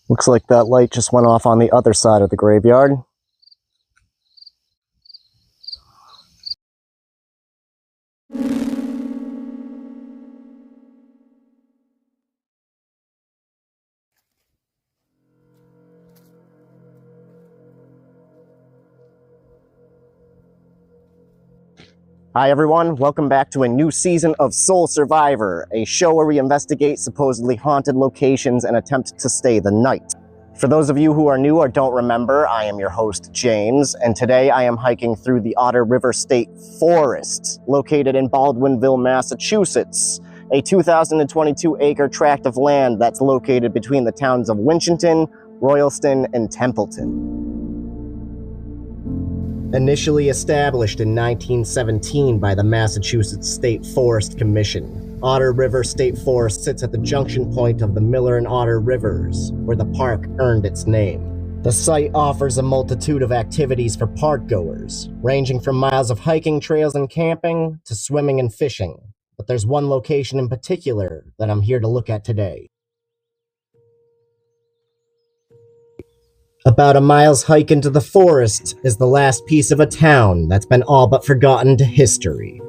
Looks like that light just went off on the other side of the graveyard. Hi everyone, welcome back to a new season of Soul Survivor, a show where we investigate supposedly haunted locations and attempt to stay the night. For those of you who are new or don't remember, I am your host, James, and today I am hiking through the Otter River State Forest, located in Baldwinville, Massachusetts, a 2,022-acre tract of land that's located between the towns of Winchendon, Royalston, and Templeton. Initially established in 1917 by the Massachusetts State Forest Commission, Otter River State Forest sits at the junction point of the Miller and Otter Rivers, where the park earned its name. The site offers a multitude of activities for park-goers, ranging from miles of hiking trails and camping to swimming and fishing. But there's one location in particular that I'm here to look at today. About a mile's hike into the forest is the last piece of a town that's been all but forgotten to history.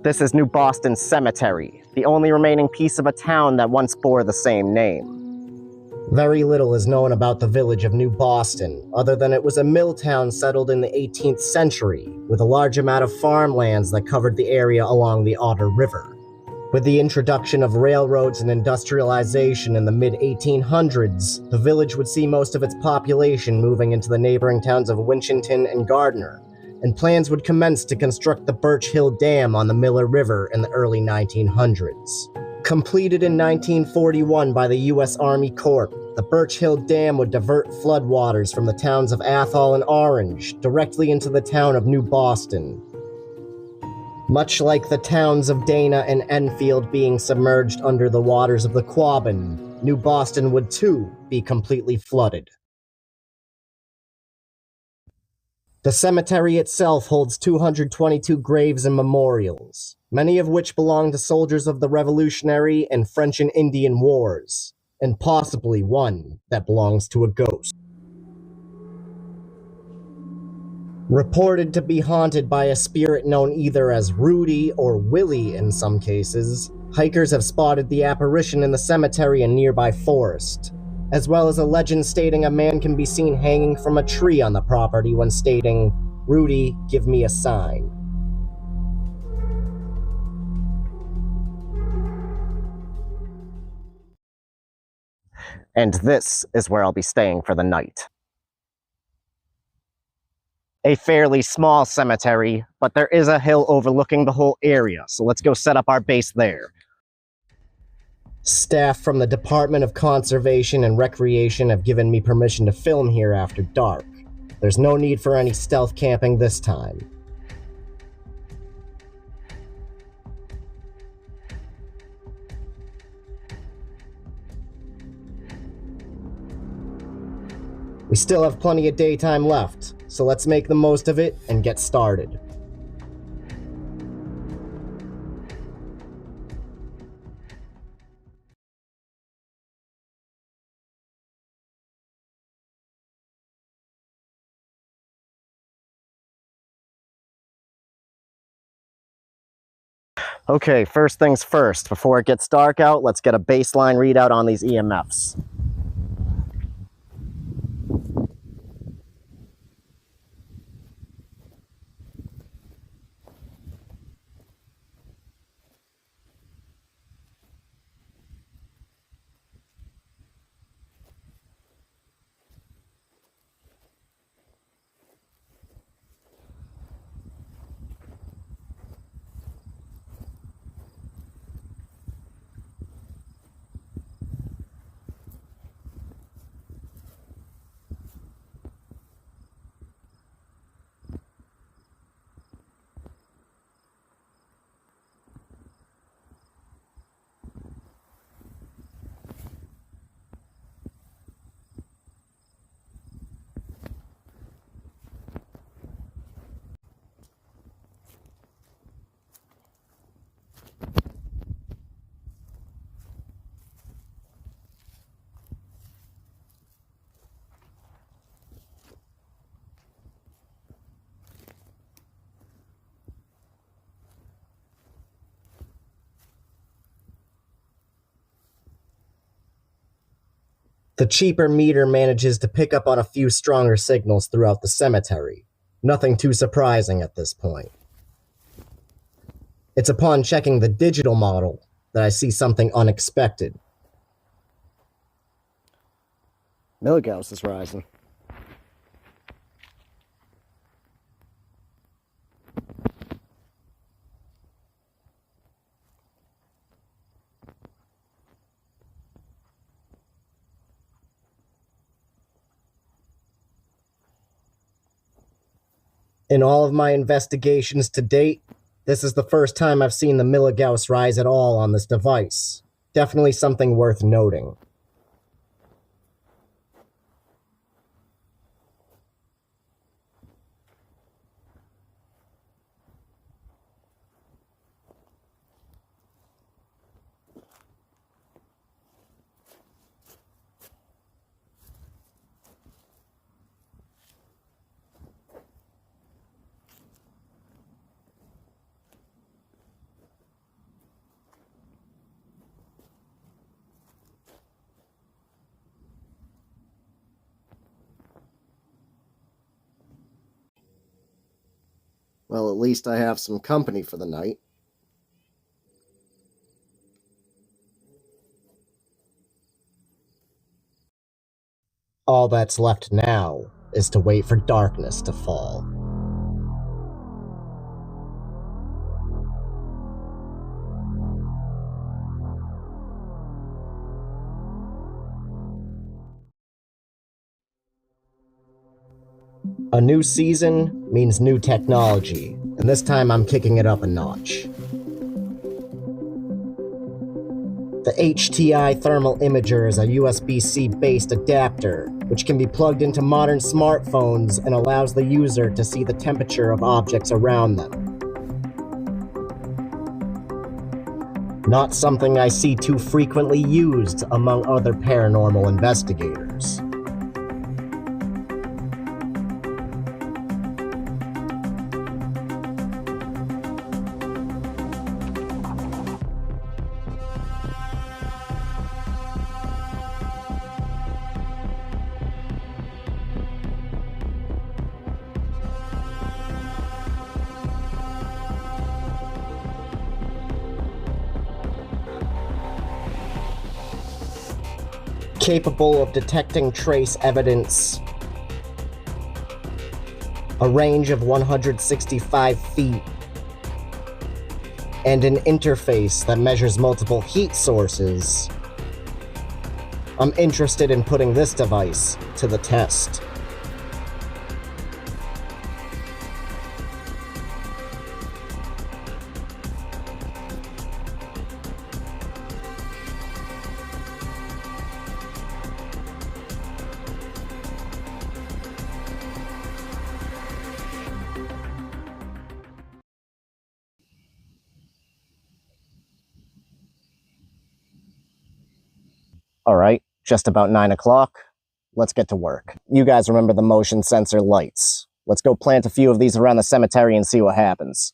This is New Boston Cemetery, the only remaining piece of a town that once bore the same name. Very little is known about the village of New Boston, other than it was a mill town settled in the 18th century, with a large amount of farmlands that covered the area along the Otter River. With the introduction of railroads and industrialization in the mid-1800s, the village would see most of its population moving into the neighboring towns of Winchendon and Gardner, and plans would commence to construct the Birch Hill Dam on the Miller River in the early 1900s. Completed in 1941 by the U.S. Army Corps, the Birch Hill Dam would divert floodwaters from the towns of Athol and Orange directly into the town of New Boston. Much like the towns of Dana and Enfield being submerged under the waters of the Quabbin, New Boston would too be completely flooded. The cemetery itself holds 222 graves and memorials, many of which belong to soldiers of the Revolutionary and French and Indian Wars, and possibly one that belongs to a ghost. Reported to be haunted by a spirit known either as Rudy or Willie in some cases, hikers have spotted the apparition in the cemetery and nearby forest, as well as a legend stating a man can be seen hanging from a tree on the property when stating, "Rudy, give me a sign." And this is where I'll be staying for the night. A fairly small cemetery, but there is a hill overlooking the whole area, so let's go set up our base there. Staff from the Department of Conservation and Recreation have given me permission to film here after dark. There's no need for any stealth camping this time. We still have plenty of daytime left, so let's make the most of it and get started. Okay, first things first. Before it gets dark out, let's get a baseline readout on these EMFs. The cheaper meter manages to pick up on a few stronger signals throughout the cemetery. Nothing too surprising at this point. It's upon checking the digital model that I see something unexpected. Milligauss is rising. In all of my investigations to date, this is the first time I've seen the milligauss rise at all on this device. Definitely something worth noting. Well, at least I have some company for the night. All that's left now is to wait for darkness to fall. A new season means new technology, and this time I'm kicking it up a notch. The HTI Thermal Imager is a USB-C based adapter, which can be plugged into modern smartphones and allows the user to see the temperature of objects around them. Not something I see too frequently used among other paranormal investigators. Capable of detecting trace evidence, a range of 165 feet, and an interface that measures multiple heat sources, I'm interested in putting this device to the test. All right, just about 9 o'clock. Let's get to work. You guys remember the motion sensor lights. Let's go plant a few of these around the cemetery and see what happens.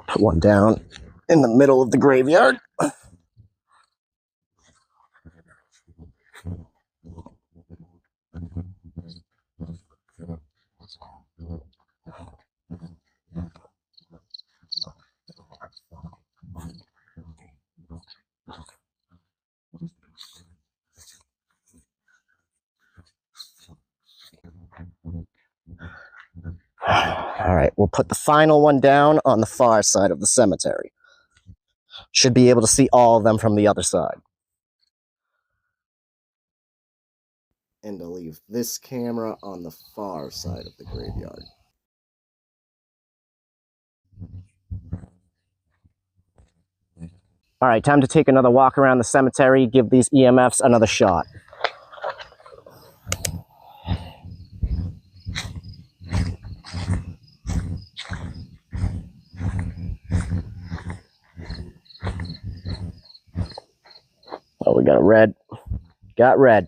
Put one down in the middle of the graveyard. All right, we'll put the final one down on the far side of the cemetery. Should be able to see all of them from the other side. And I'll leave this camera on the far side of the graveyard. All right, time to take another walk around the cemetery, give these EMFs another shot. Oh, we got a red. Got red.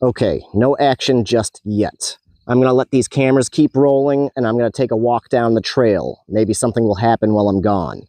Okay, no action just yet. I'm going to let these cameras keep rolling, and I'm going to take a walk down the trail. Maybe something will happen while I'm gone.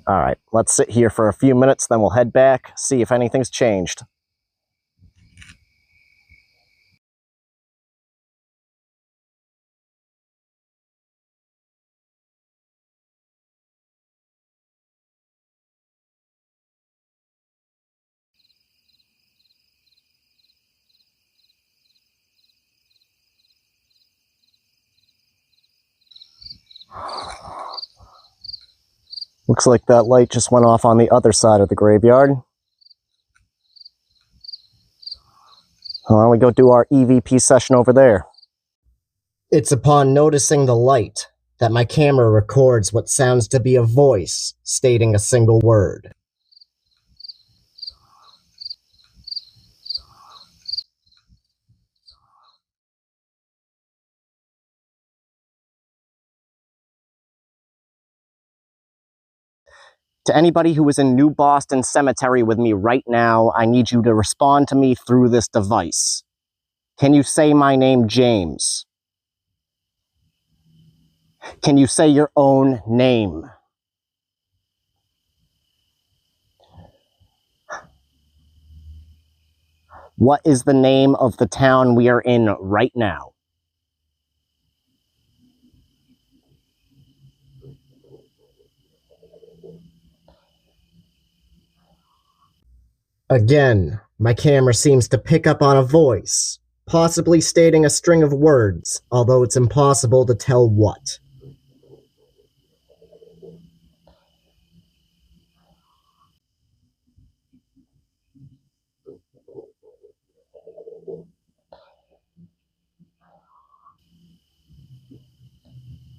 All right, let's sit here for a few minutes, then we'll head back, see if anything's changed. Looks like that light just went off on the other side of the graveyard. Why don't we go do our EVP session over there? It's upon noticing the light that my camera records what sounds to be a voice stating a single word. To anybody who is in New Boston Cemetery with me right now, I need you to respond to me through this device. Can you say my name, James? Can you say your own name? What is the name of the town we are in right now? Again, my camera seems to pick up on a voice, possibly stating a string of words, although it's impossible to tell what.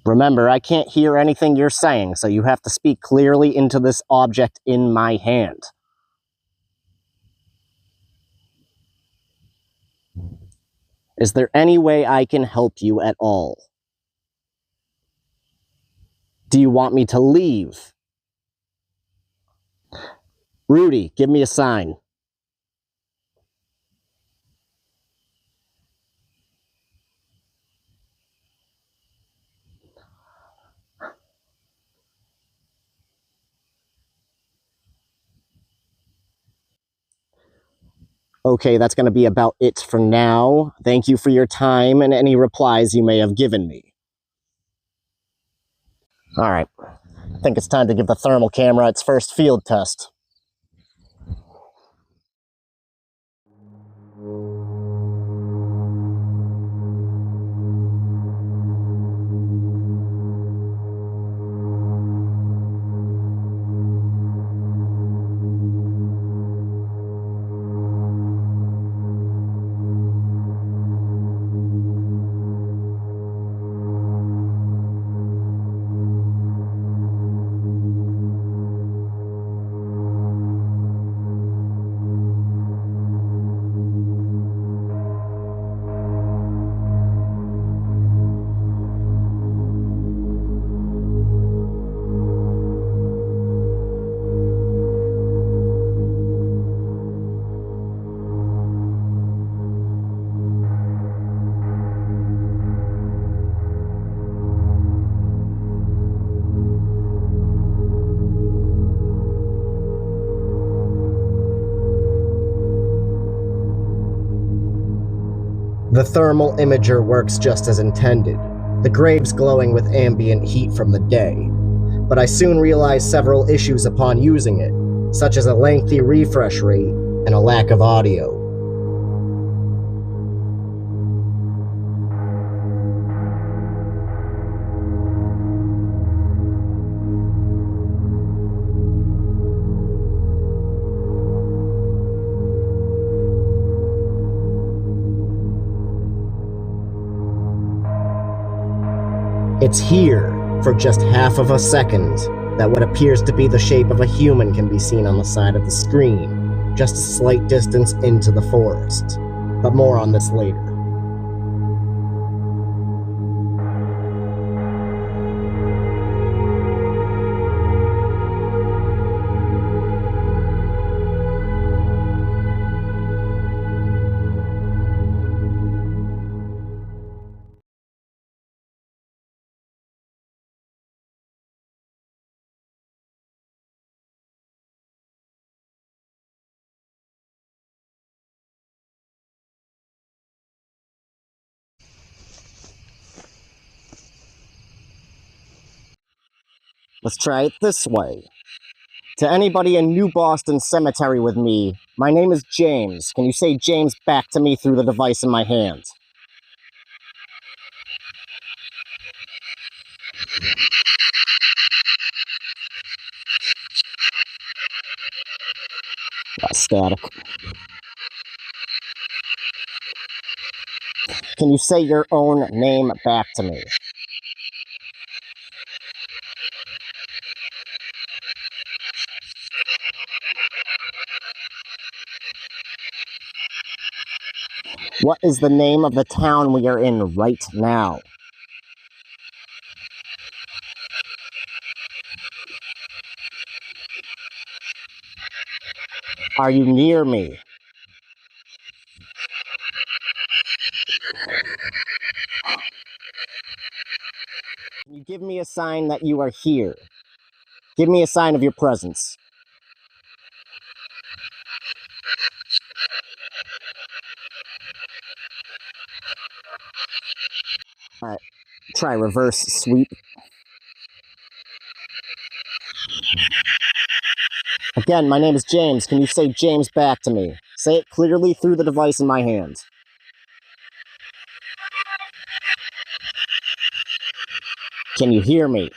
Remember, I can't hear anything you're saying, so you have to speak clearly into this object in my hand. Is there any way I can help you at all? Do you want me to leave? Rudy, give me a sign. Okay, that's going to be about it for now. Thank you for your time and any replies you may have given me. All right, I think it's time to give the thermal camera its first field test. The thermal imager works just as intended, the graves glowing with ambient heat from the day. But I soon realized several issues upon using it, such as a lengthy refresh rate and a lack of audio. It's here, for just half of a second, that what appears to be the shape of a human can be seen on the side of the screen, just a slight distance into the forest. But more on this later. Let's try it this way. To anybody in New Boston Cemetery with me, my name is James. Can you say James back to me through the device in my hand? Static. Can you say your own name back to me? What is the name of the town we are in right now? Are you near me? Can you give me a sign that you are here? Give me a sign of your presence. Alright, try reverse sweep. Again, my name is James. Can you say James back to me? Say it clearly through the device in my hand. Can you hear me?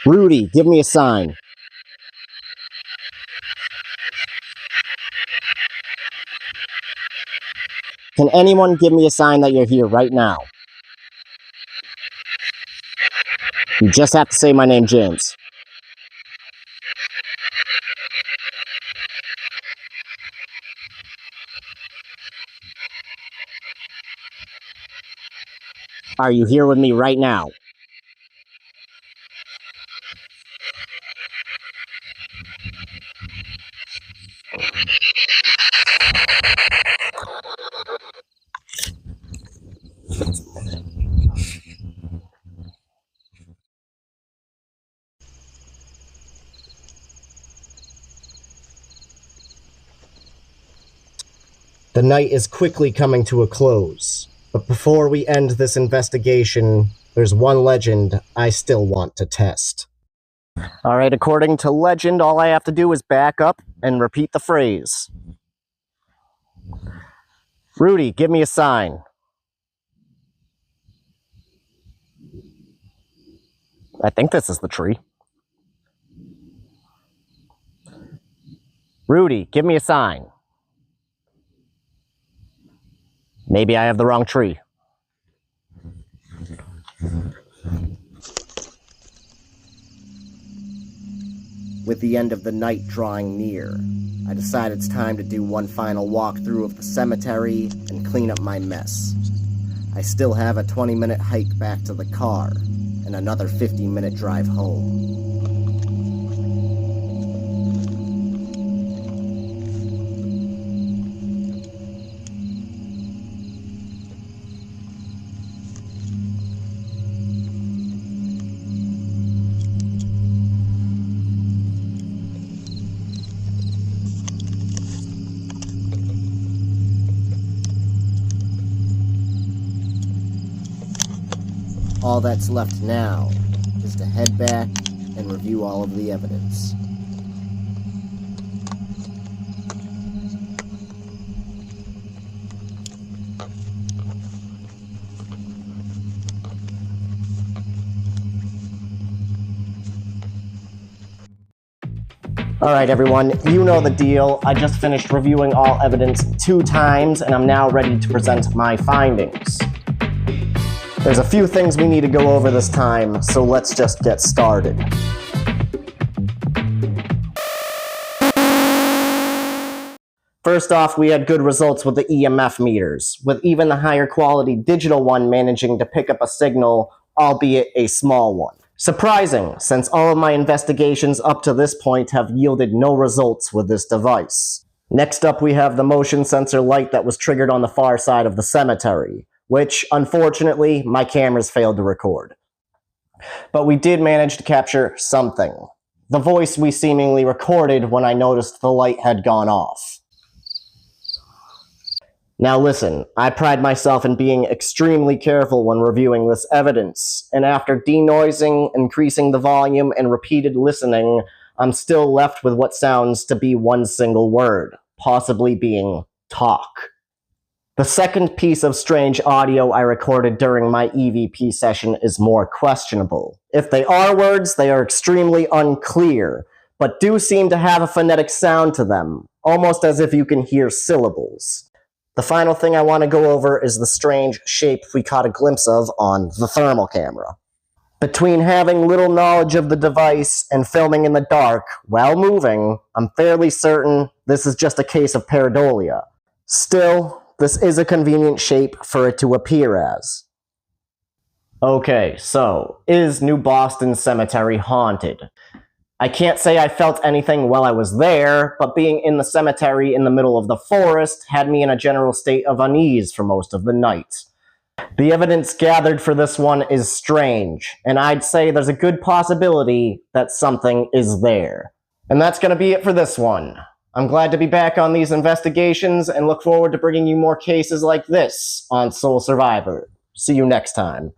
Rudy, give me a sign. Can anyone give me a sign that you're here right now? You just have to say my name, James. Are you here with me right now? The night is quickly coming to a close, but before we end this investigation, there's one legend I still want to test. Alright, according to legend, all I have to do is back up and repeat the phrase. Rudy, give me a sign. I think this is the tree. Rudy, give me a sign. Maybe I have the wrong tree. With the end of the night drawing near, I decide it's time to do one final walkthrough of the cemetery and clean up my mess. I still have a 20-minute hike back to the car and another 15-minute drive home. All that's left now is to head back and review all of the evidence. Alright everyone, you know the deal. I just finished reviewing all evidence 2 times and I'm now ready to present my findings. There's a few things we need to go over this time, so let's just get started. First off, we had good results with the EMF meters, with even the higher quality digital one managing to pick up a signal, albeit a small one. Surprising, since all of my investigations up to this point have yielded no results with this device. Next up, we have the motion sensor light that was triggered on the far side of the cemetery, which, unfortunately, my cameras failed to record. But we did manage to capture something. The voice we seemingly recorded when I noticed the light had gone off. Now listen, I pride myself in being extremely careful when reviewing this evidence, and after denoising, increasing the volume, and repeated listening, I'm still left with what sounds to be one single word, possibly being talk. The second piece of strange audio I recorded during my EVP session is more questionable. If they are words, they are extremely unclear, but do seem to have a phonetic sound to them, almost as if you can hear syllables. The final thing I want to go over is the strange shape we caught a glimpse of on the thermal camera. Between having little knowledge of the device and filming in the dark while moving, I'm fairly certain this is just a case of pareidolia. Still, this is a convenient shape for it to appear as. Okay, so, is New Boston Cemetery haunted? I can't say I felt anything while I was there, but being in the cemetery in the middle of the forest had me in a general state of unease for most of the night. The evidence gathered for this one is strange, and I'd say there's a good possibility that something is there. And that's gonna be it for this one. I'm glad to be back on these investigations and look forward to bringing you more cases like this on Soul Survivor. See you next time.